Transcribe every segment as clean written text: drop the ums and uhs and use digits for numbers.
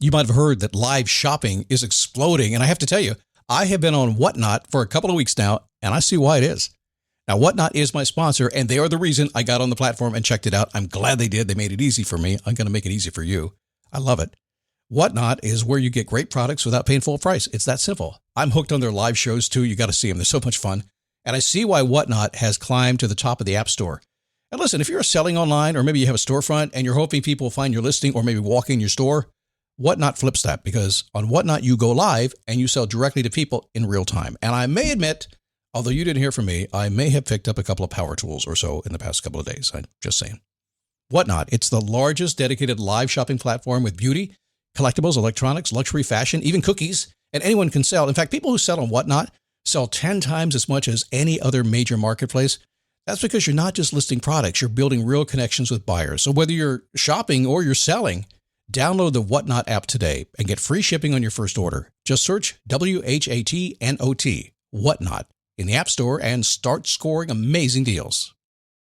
You might have heard that live shopping is exploding. And I have to tell you, I have been on Whatnot for a couple of weeks now, and I see why it is. Now, Whatnot is my sponsor, and they are the reason I got on the platform and checked it out. I'm glad they did. They made it easy for me. I'm going to make it easy for you. I love it. Whatnot is where you get great products without paying full price. It's that simple. I'm hooked on their live shows, too. You got to see them. They're so much fun. And I see why Whatnot has climbed to the top of the App Store. And listen, if you're selling online, or maybe you have a storefront and you're hoping people will find your listing or maybe walk in your store, Whatnot flips that, because on Whatnot, you go live and you sell directly to people in real time. And I may admit, although you didn't hear from me, I may have picked up a couple of power tools or so in the past couple of days. I'm just saying. Whatnot, it's the largest dedicated live shopping platform with beauty, collectibles, electronics, luxury, fashion, even cookies, and anyone can sell. In fact, people who sell on Whatnot sell 10 times as much as any other major marketplace. That's because you're not just listing products, you're building real connections with buyers. So whether you're shopping or you're selling, download the Whatnot app today and get free shipping on your first order. Just search WHATNOT, Whatnot, in the App Store and start scoring amazing deals.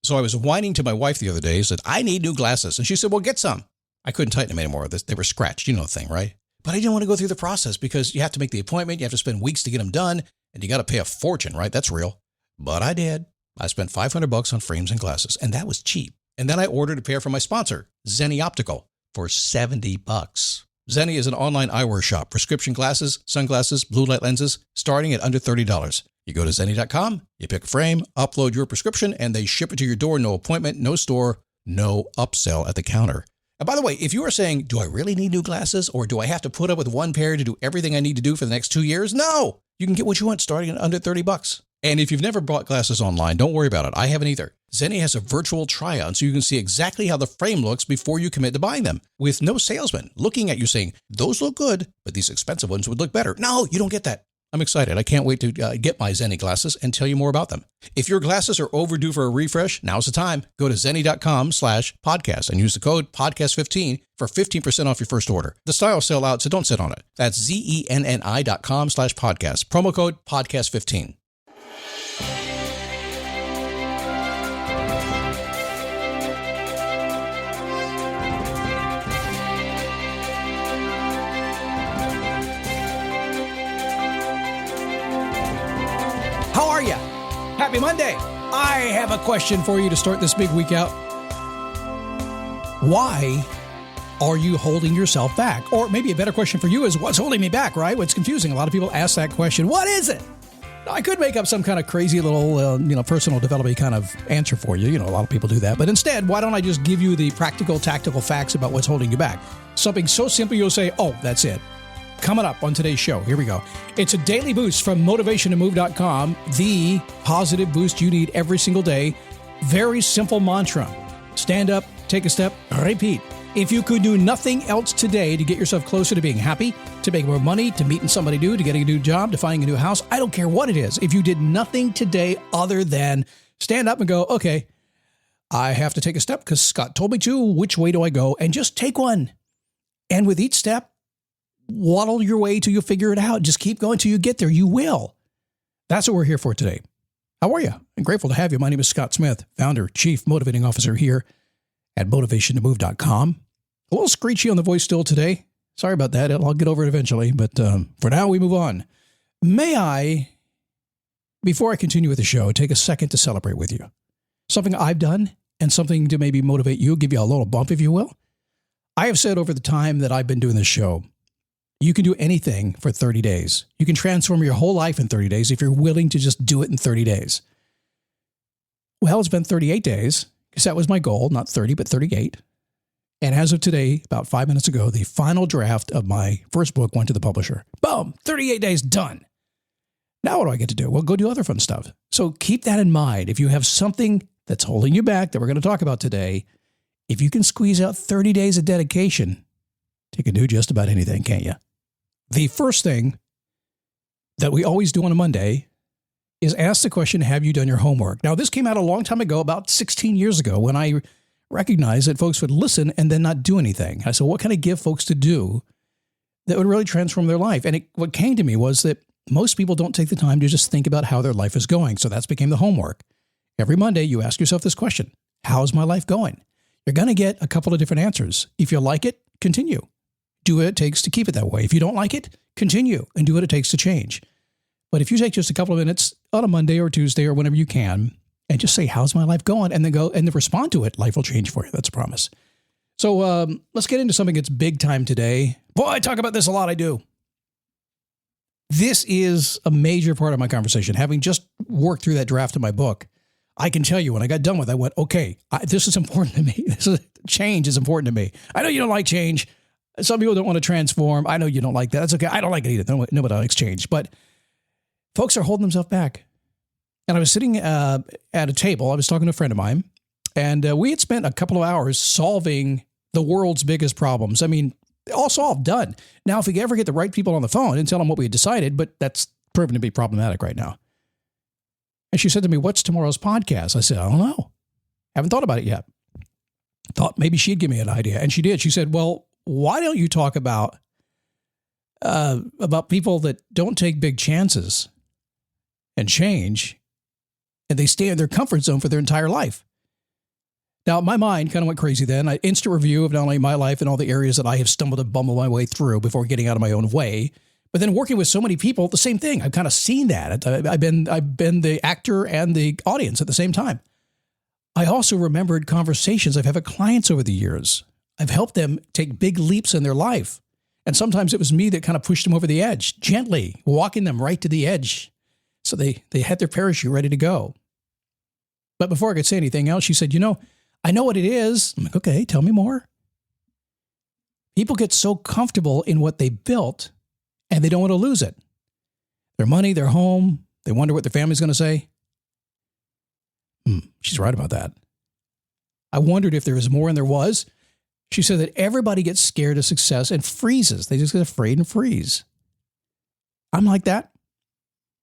So I was whining to my wife the other day, said, I need new glasses. And she said, well, get some. I couldn't tighten them anymore. They were scratched. You know the thing, right? But I didn't want to go through the process because you have to make the appointment. You have to spend weeks to get them done. And you got to pay a fortune, right? That's real. But I did. I spent $500 on frames and glasses, and that was cheap. And then I ordered a pair from my sponsor, Zenni Optical, for $70. Zenni is an online eyewear shop, prescription glasses, sunglasses, blue light lenses, starting at under $30. You go to Zenni.com, you pick a frame, upload your prescription, and they ship it to your door. No appointment, no store, no upsell at the counter. And by the way, if you are saying, do I really need new glasses, or do I have to put up with one pair to do everything I need to do for the next 2 years? No, you can get what you want starting at under $30. And if you've never bought glasses online, don't worry about it. I haven't either. Zenni has a virtual try-on so you can see exactly how the frame looks before you commit to buying them, with no salesman looking at you saying, those look good, but these expensive ones would look better. No, you don't get that. I'm excited. I can't wait to get my Zenni glasses and tell you more about them. If your glasses are overdue for a refresh, now's the time. Go to Zenni.com/podcast and use the code podcast15 for 15% off your first order. The styles sell out, so don't sit on it. That's Zenni.com/podcast. Promo code podcast15. How are you? Happy Monday. I have a question for you to start this big week out. Why are you holding yourself back? Or maybe a better question for you is, what's holding me back, right? What's confusing? A lot of people ask that question. What is it? I could make up some kind of crazy little, personal development kind of answer for you. A lot of people do that. But instead, why don't I just give you the practical, tactical facts about what's holding you back? Something so simple you'll say, oh, that's it. Coming up on today's show, here we go. It's a daily boost from motivationtomove.com, the positive boost you need every single day. Very simple mantra. Stand up, take a step, repeat. If you could do nothing else today to get yourself closer to being happy, to make more money, to meeting somebody new, to getting a new job, to finding a new house, I don't care what it is. If you did nothing today other than stand up and go, okay, I have to take a step because Scott told me to. Which way do I go? And just take one. And with each step, waddle your way till you figure it out. Just keep going till you get there. You will. That's what we're here for today. How are you? I'm grateful to have you. My name is Scott Smith, founder, chief motivating officer here at motivationtomove.com. A little screechy on the voice still today. Sorry about that. I'll get over it eventually. But for now, we move on. May I, before I continue with the show, take a second to celebrate with you. Something I've done and something to maybe motivate you, give you a little bump, if you will. I have said over the time that I've been doing this show, you can do anything for 30 days. You can transform your whole life in 30 days if you're willing to just do it in 30 days. Well, it's been 38 days because that was my goal, not 30, but 38. And as of today, about 5 minutes ago, the final draft of my first book went to the publisher. Boom, 38 days done. Now what do I get to do? Well, go do other fun stuff. So keep that in mind. If you have something that's holding you back that we're going to talk about today, if you can squeeze out 30 days of dedication, you can do just about anything, can't you? The first thing that we always do on a Monday is ask the question, have you done your homework? Now, this came out a long time ago, about 16 years ago, when I recognized that folks would listen and then not do anything. I said, what can I give folks to do that would really transform their life? And what came to me was that most people don't take the time to just think about how their life is going. So that's became the homework. Every Monday, you ask yourself this question, how's my life going? You're going to get a couple of different answers. If you like it, continue. Do what it takes to keep it that way. If you don't like it, continue and do what it takes to change. But if you take just a couple of minutes on a Monday or Tuesday or whenever you can and just say, how's my life going? And then go and then respond to it, life will change for you. That's a promise. So let's get into something that's big time today. Boy, I talk about this a lot. I do. This is a major part of my conversation. Having just worked through that draft of my book, I can tell you when I got done with it, I went, okay, this is important to me. Change is important to me. I know you don't like change. Some people don't want to transform. I know you don't like that. That's okay. I don't like it either. Nobody likes change. But folks are holding themselves back. And I was sitting at a table. I was talking to a friend of mine. And we had spent a couple of hours solving the world's biggest problems. I mean, all solved, done. Now, if we ever get the right people on the phone and tell them what we had decided, but that's proven to be problematic right now. And she said to me, what's tomorrow's podcast? I said, I don't know. Haven't thought about it yet. Thought maybe she'd give me an idea. And she did. She said, well, why don't you talk about people that don't take big chances and change, and they stay in their comfort zone for their entire life? Now, my mind kind of went crazy then. I instant review of not only my life and all the areas that I have stumbled and bumbled my way through before getting out of my own way, but then working with so many people, the same thing. I've kind of seen that. I've been the actor and the audience at the same time. I also remembered conversations I've had with clients over the years. I've helped them take big leaps in their life. And sometimes it was me that kind of pushed them over the edge, gently walking them right to the edge. So they had their parachute ready to go. But before I could say anything else, she said, I know what it is. I'm like, okay, tell me more. People get so comfortable in what they built and they don't want to lose it. Their money, their home, they wonder what their family's going to say. She's right about that. I wondered if there was more, and there was. She said that everybody gets scared of success and freezes. They just get afraid and freeze. I'm like that,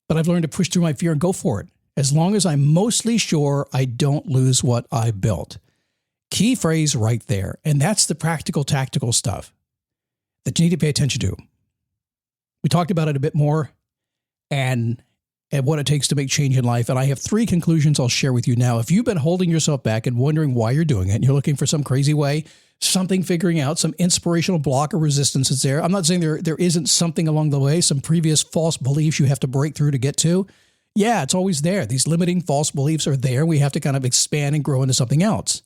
but I've learned to push through my fear and go for it, as long as I'm mostly sure I don't lose what I built. Key phrase right there. And that's the practical, tactical stuff that you need to pay attention to. We talked about it a bit more and what it takes to make change in life. And I have 3 conclusions I'll share with you now. If you've been holding yourself back and wondering why you're doing it, and you're looking for some crazy way, something figuring out, some inspirational block or resistance is there. I'm not saying there isn't something along the way, some previous false beliefs you have to break through to get to. Yeah, it's always there. These limiting false beliefs are there. We have to kind of expand and grow into something else.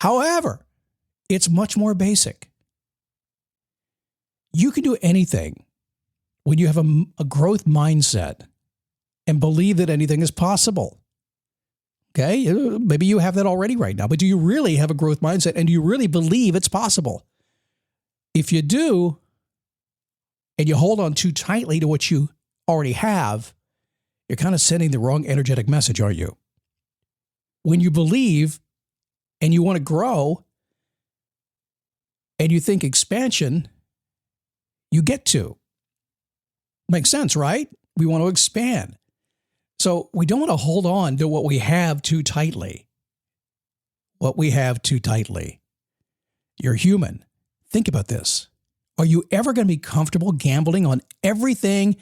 However, it's much more basic. You can do anything when you have a growth mindset and believe that anything is possible. Okay? Maybe you have that already right now, but do you really have a growth mindset, and do you really believe it's possible? If you do, and you hold on too tightly to what you already have, you're kind of sending the wrong energetic message, aren't you? When you believe and you want to grow and you think expansion, you get to. Makes sense, right? We want to expand. So we don't want to hold on to what we have too tightly. What we have too tightly. You're human. Think about this. Are you ever going to be comfortable gambling on everything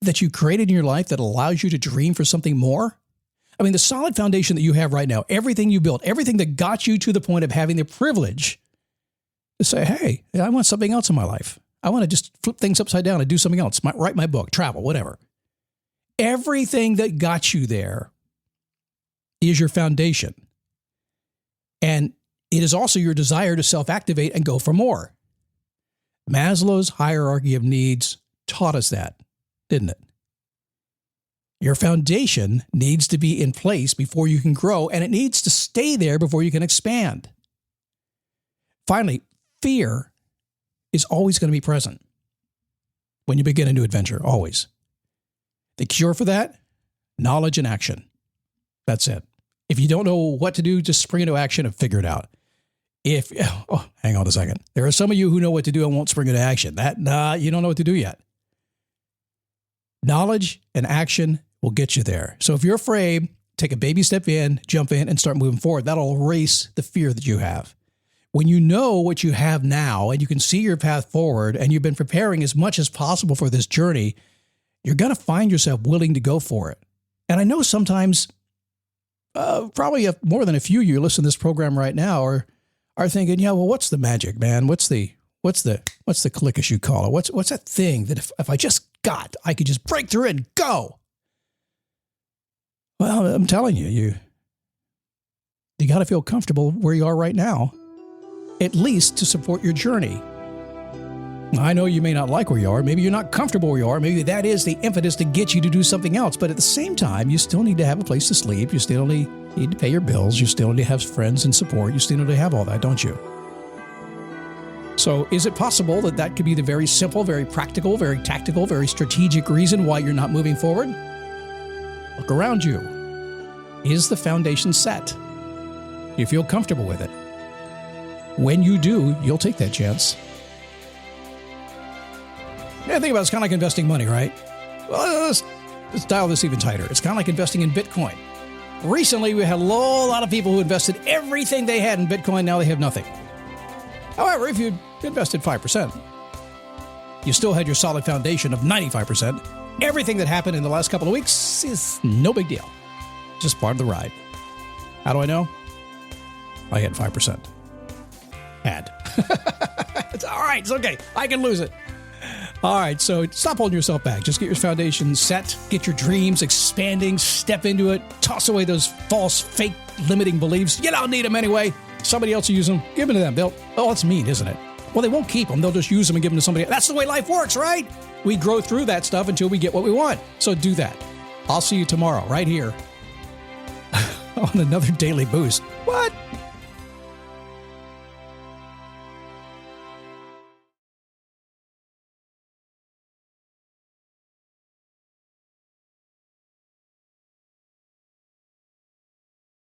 that you created in your life that allows you to dream for something more? I mean, the solid foundation that you have right now, everything you built, everything that got you to the point of having the privilege to say, hey, I want something else in my life. I want to just flip things upside down and do something else, write my book, travel, whatever. Everything that got you there is your foundation. And it is also your desire to self-activate and go for more. Maslow's hierarchy of needs taught us that, didn't it? Your foundation needs to be in place before you can grow, and it needs to stay there before you can expand. Finally, fear is always going to be present when you begin a new adventure, always. The cure for that? Knowledge and action. That's it. If you don't know what to do, just spring into action and figure it out. Hang on a second. There are some of you who know what to do and won't spring into action. You don't know what to do yet. Knowledge and action will get you there. So if you're afraid, take a baby step in, jump in, and start moving forward. That'll erase the fear that you have. When you know what you have now and you can see your path forward and you've been preparing as much as possible for this journey, you're going to find yourself willing to go for it. And I know sometimes, probably more than a few of you listen to this program right now are thinking, yeah, well, what's the magic, man? What's the what's the click as you call it? What's that thing that if I just got, I could just break through it and go? Well, I'm telling you, you got to feel comfortable where you are right now, at least to support your journey. I know you may not like where you are. Maybe you're not comfortable where you are. Maybe that is the impetus to get you to do something else. But at the same time, you still need to have a place to sleep. You still need to pay your bills. You still need to have friends and support. You still need to have all that, don't you? So is it possible that that could be the very simple, very practical, very tactical, very strategic reason why you're not moving forward? Look around you. Is the foundation set? Do you feel comfortable with it? When you do, you'll take that chance. Yeah, think about it's kind of like investing money, right? Well, let's dial this even tighter. It's kind of like investing in Bitcoin. Recently, we had a lot of people who invested everything they had in Bitcoin. Now they have nothing. However, if you invested 5%, you still had your solid foundation of 95%. Everything that happened in the last couple of weeks is no big deal. Just part of the ride. How do I know? I had 5%. Had. It's all right. It's okay. I can lose it. All right. So stop holding yourself back. Just get your foundation set. Get your dreams expanding. Step into it. Toss away those false, fake, limiting beliefs. You don't need them anyway. Somebody else will use them. Give them to them. That's mean, isn't it? Well, they won't keep them. They'll just use them and give them to somebody else. That's the way life works, right? We grow through that stuff until we get what we want. So do that. I'll see you tomorrow right here on another Daily Boost. What?